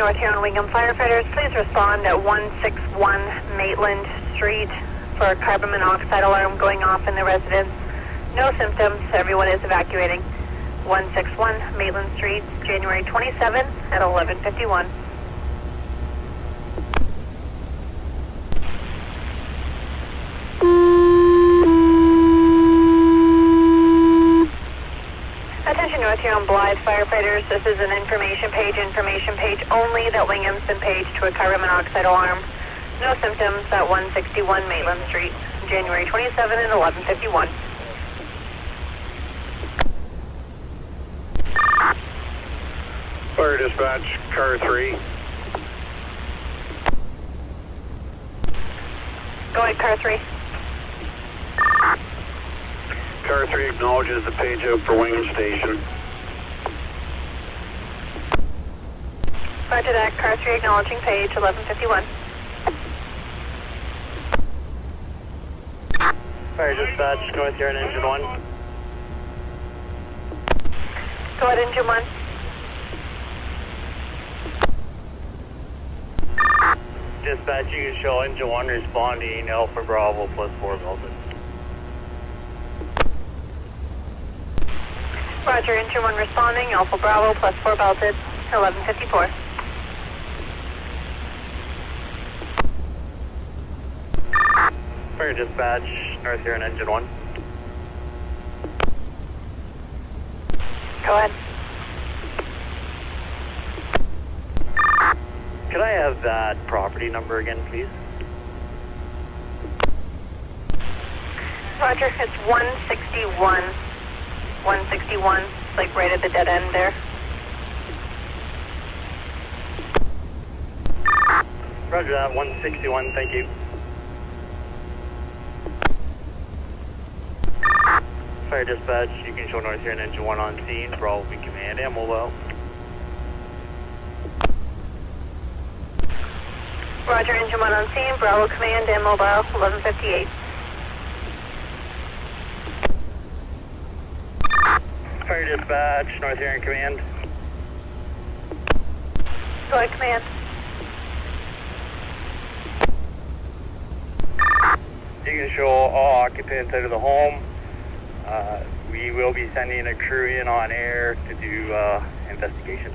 North Huron Wingham firefighters, please respond at 161 Maitland Street for a carbon monoxide alarm going off in the residence. No symptoms, everyone is evacuating. 161 Maitland Street, January 27 at 11:51. Attention North Huron Blythe firefighters, this is an information page only that Wingham's been paged to a carbon monoxide alarm. No symptoms at 161 Maitland Street, January 27 at 11:51. Fire dispatch, car 3. Go ahead, car 3. Car 3 acknowledges the page out for Wingham Station. Roger that, car 3 acknowledging page, 11:51. Fire dispatch, North Huron engine 1. Go ahead, engine 1. Dispatch, you can show engine 1 responding Alpha Bravo +4 Belton. Roger, engine 1 responding, Alpha Bravo +4 belted, 11:54. Fire dispatch, North Huron engine 1. Go ahead. Could I have that property number again, please? Roger, it's 161. 161, like right at the dead end there. Roger that, 161, thank you. Fire dispatch, you can show North Huron engine 1 on scene, Bravo be command and mobile. Roger, engine 1 on scene, Bravo command and mobile, 11:58. Fire dispatch, North Huron command. Go ahead, command. You can show all occupants out of the home. We will be sending a crew in on air to do investigation.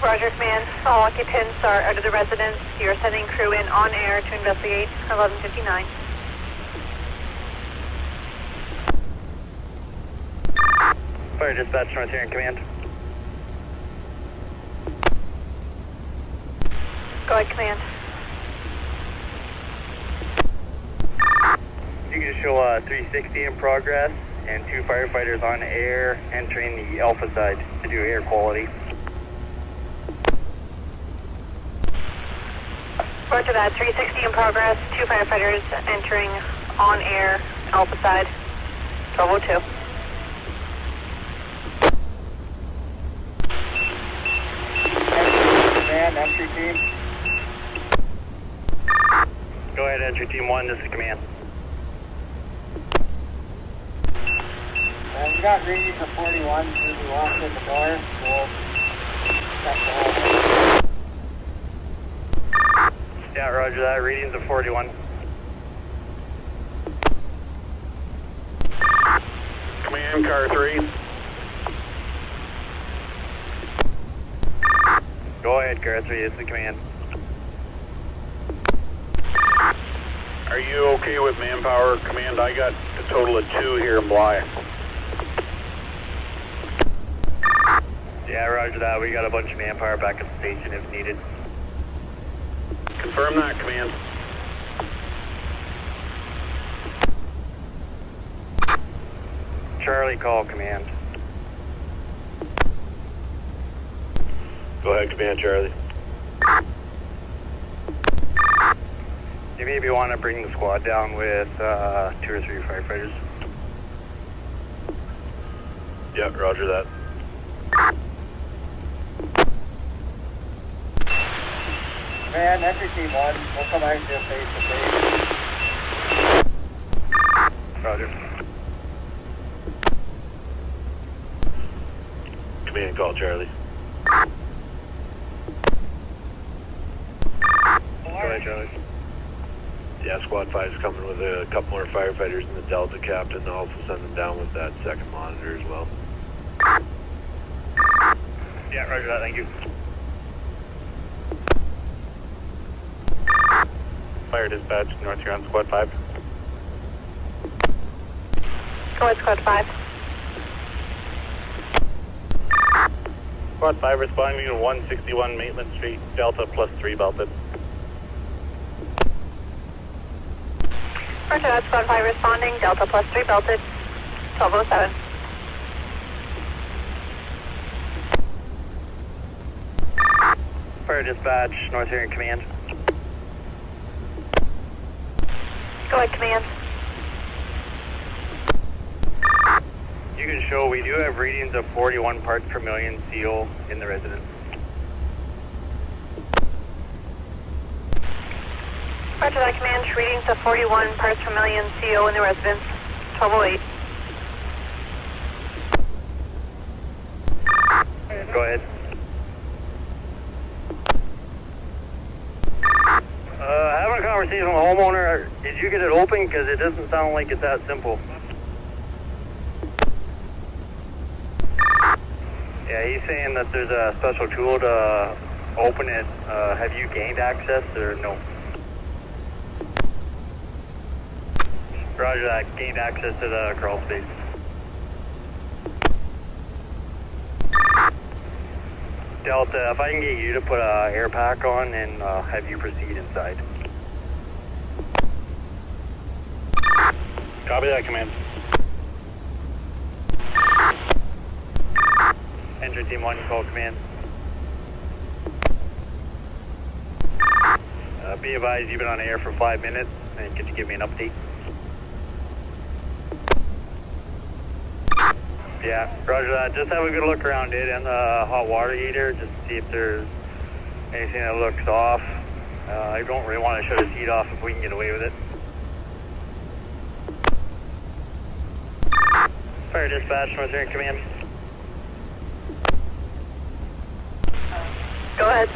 Roger, command. All occupants are out of the residence. You're sending crew in on air to investigate, 11:59. Fire dispatch, North Huron command. Go ahead, command. You can show 360 in progress and 2 firefighters on air entering the Alpha side to do air quality. Roger that, 360 in progress, 2 firefighters entering on air, Alpha side, 12:02. Command, entry team. Go ahead, entry team 1, this is command. We got readings of 41 as we walked in the door, so we'll check the whole thing. Yeah, roger that, readings of 41. Command, car 3. Go ahead, car 3, it's the command. Are you okay with manpower? Command, I got a total of 2 here in Blythe. Yeah, roger that, we got a bunch of manpower back at the station if needed. Confirm that, command. Charlie, call command. Go ahead, command, Charlie. You maybe want to bring the squad down with 2 or 3 firefighters. Yeah, roger that. Man, entry team 1, we'll come out to face to face. Roger. command call, Charlie. Go ahead, Charlie. Yeah, Squad 5 is coming with a couple more firefighters and the Delta captain. I'll also send them down with that second monitor as well. Yeah, roger that, thank you. Fire dispatch, North Huron, Squad 5. Go ahead, Squad 5. Squad 5 responding to 161 Maitland Street, Delta +3 belted. Roger that, Squad 5 responding, Delta +3 belted, 1207. Fire dispatch, North Huron Command. Go ahead, Command. You can show we do have readings of 41 parts per million CO in the residence. Roger that, Command. Readings of 41 parts per million CO in the residence, 1208. Go ahead. Having a conversation with the homeowner, did you get it open? Because it doesn't sound like it's that simple. Yeah, he's saying that there's a special tool to open it. Have you gained access or no? Roger that, gained access to the crawl space. Delta, if I can get you to put a air pack on and have you proceed inside. Copy that, command. Enter team 1, call command. Be advised, you've been on air for 5 minutes, and could you give me an update? Yeah, roger that. Just have a good look around it and the hot water heater, just to see if there's anything that looks off. I don't really want to shut his heat off if we can get away with it. Fire dispatch, North Huron Command. Go ahead.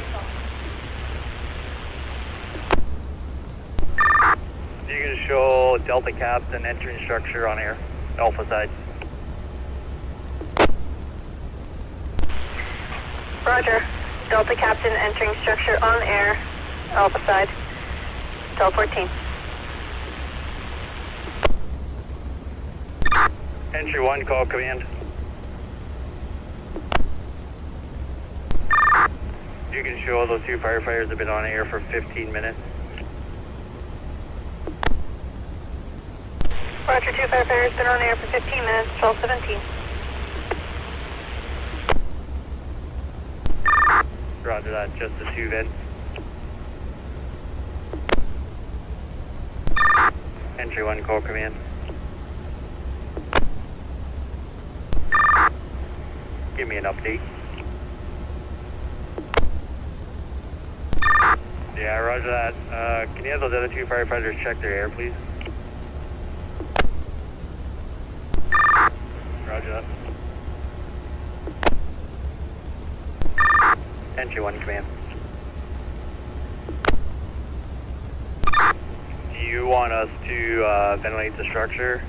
You can show Delta Captain entering structure on air, Alpha side. Roger. Delta Captain entering structure on air, Alpha side, 1214. Entry 1, call command. You can show those 2 firefighters have been on air for 15 minutes. Roger, 2 firefighters been on air for 15 minutes, 1217. Roger that, just the 2 vents. Entry 1, call command. Give me an update. Yeah, roger that. Can you have those other 2 firefighters check their air, please? Roger that. Entry 1, command. Do you want us to ventilate the structure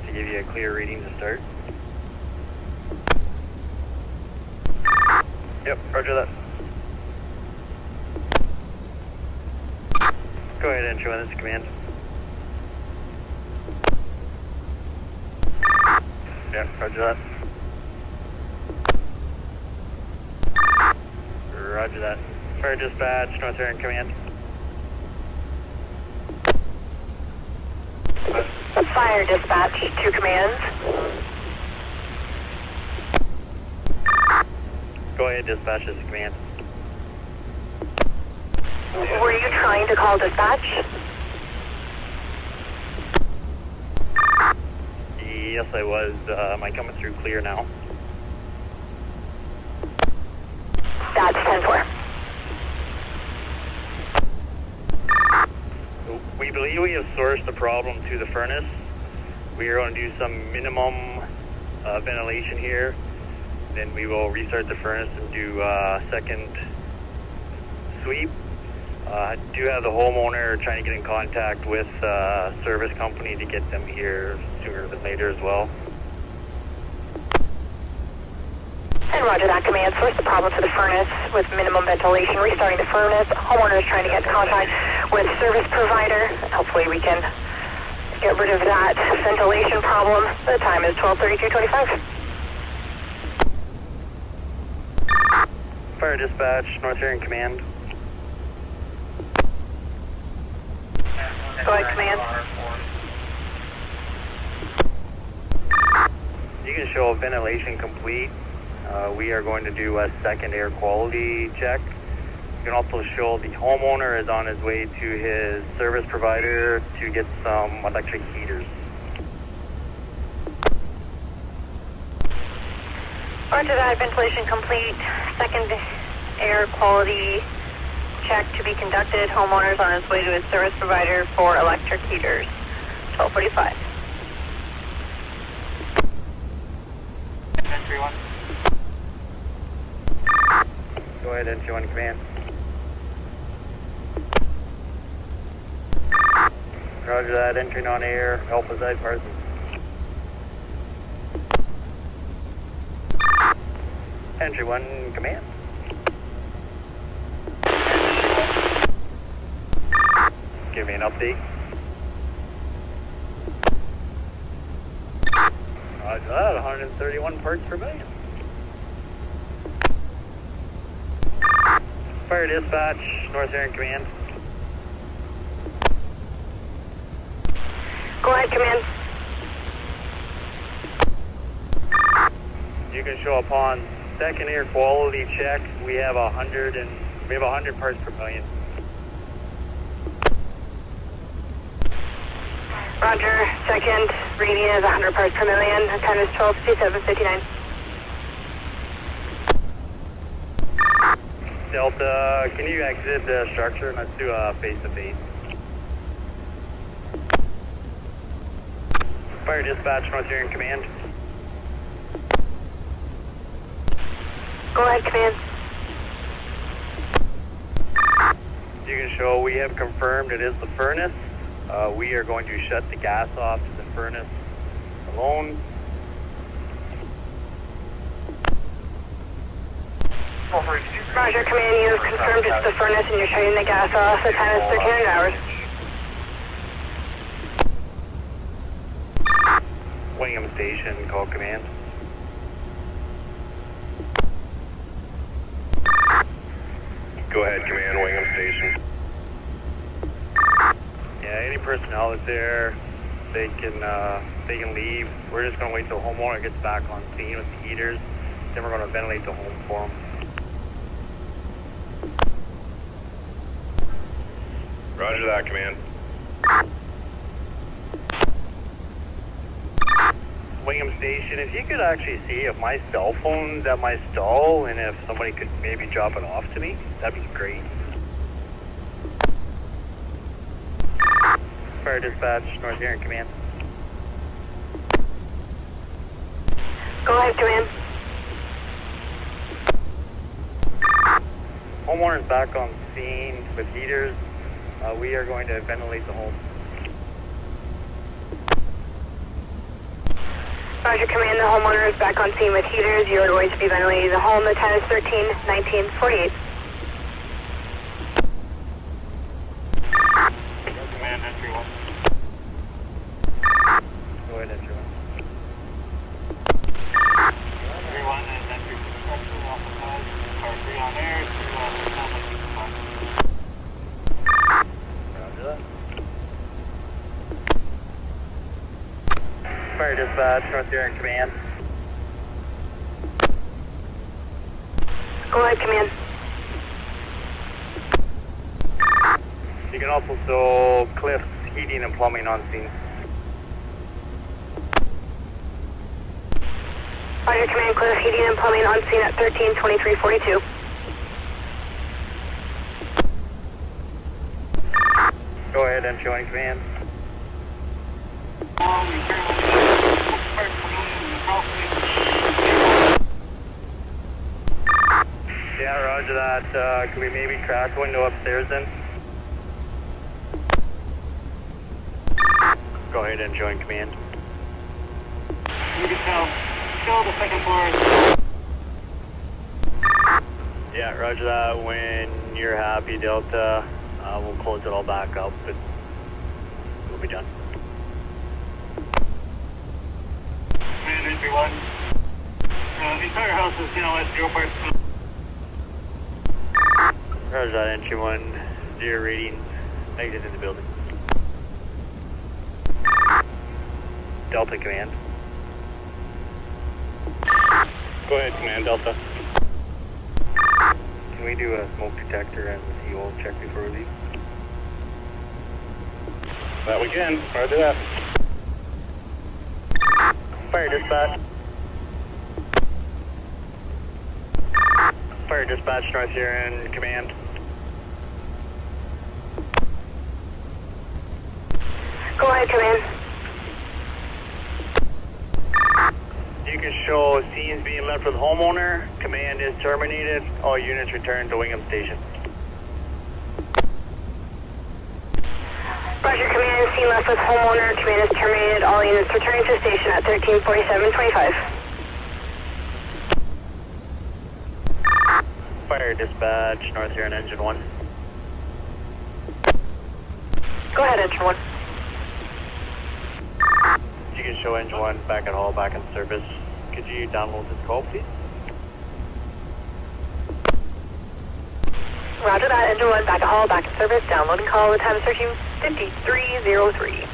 to give you a clear reading to start? Yep, roger that. Go ahead, Entry 1, this is command. Yeah, roger that. Roger that. Fire dispatch, North Huron Command. Fire dispatch, 2 commands. Go ahead, dispatch, this is command. Were you trying to call dispatch? Yes, I was. Am I coming through clear now? That's 10-4. We believe we have sourced the problem to the furnace. We are going to do some minimum ventilation here. Then we will restart the furnace and do a second sweep. I do have the homeowner trying to get in contact with service company to get them here sooner than later as well. And roger that, command. Source the problem to the furnace with minimum ventilation. Restarting the furnace. Homeowner is trying to get in contact with service provider. Hopefully we can get rid of that ventilation problem. The time is 12:32:25. Fire dispatch, North Huron Command. Go ahead, command. You can show ventilation complete. We are going to do a second air quality check. You can also show the homeowner is on his way to his service provider to get some electric heaters. Roger that, ventilation complete. Second air quality check to be conducted. Homeowner's on his way to his service provider for electric heaters. 12:45. Entry 1. Go ahead, Entry 1 Command. Roger that, entering on air, Alpha Side Parsons. Entry 1 Command. Give me an update. Roger that, 131 parts per million. Fire dispatch, North Huron Command. Go ahead, command. You can show upon second air quality check. We have 100 parts per million. Roger, second reading is 100 parts per million. The time is 12:57:59. Delta, can you exit the structure and let's do a face-to-face? Fire dispatch, North Huron Command. Go ahead, command. You can show we have confirmed it is the furnace. We are going to shut the gas off to the furnace alone. Roger, command, you have confirmed it's the furnace and you're shutting the gas off. The time is 1300 hours. Wingham Station, call command. Go ahead, command, Wingham Station. Yeah, any personnel that's there, they can leave. We're just going to wait till the homeowner gets back on scene with the heaters. Then we're going to ventilate the home for them. Roger that, command. Wingham Station, if you could actually see if my cell phone's at my stall and if somebody could maybe drop it off to me, that'd be great. Fire dispatch, North Huron Command. Go ahead, command. Homeowner's back on scene with heaters. We are going to ventilate the home. Roger, command, the homeowner is back on scene with heaters. You are going to be ventilating the home. The time is 13:19:48. Command, entry 1. Go ahead, Entry 1. Entry 1 and entry construction, Alpha Side, car 3 on air, 2 on Roger that. Fire dispatch, North Huron Command. Go ahead, command. You can also show Cliff's Heating and Plumbing on scene. Roger, command, Cliff, heating and plumbing on scene at 13:23:42. Go ahead, Entry 1 Command. Yeah, roger that. Could we maybe crack a window upstairs then? Go ahead and join command. You can tell the second floor. Yeah, roger that. When you're happy, Delta, we'll close it all back up and we'll be done. Command entry 1. The entire house is now at 0 parts. Roger that, entry 1. 0 reading. Exit in the building. Delta command. Go ahead, Command Delta. Can we do a smoke detector and fuel check before we leave? That we can. Roger that. Fire dispatch. Fire dispatch, North Huron command. Go ahead, command. You can show scenes being left with homeowner. Command is terminated. All units return to Wingham Station. Roger, command. Scene left with homeowner. Command is terminated. All units returning to station at 134725. Fire dispatch, North Huron engine 1. Go ahead, engine 1. You can show engine 1 back at hall, back in service. Could you download this call, please? Roger that, engine 1, back at hall, back in service. Downloading call. The time is 13:53:03.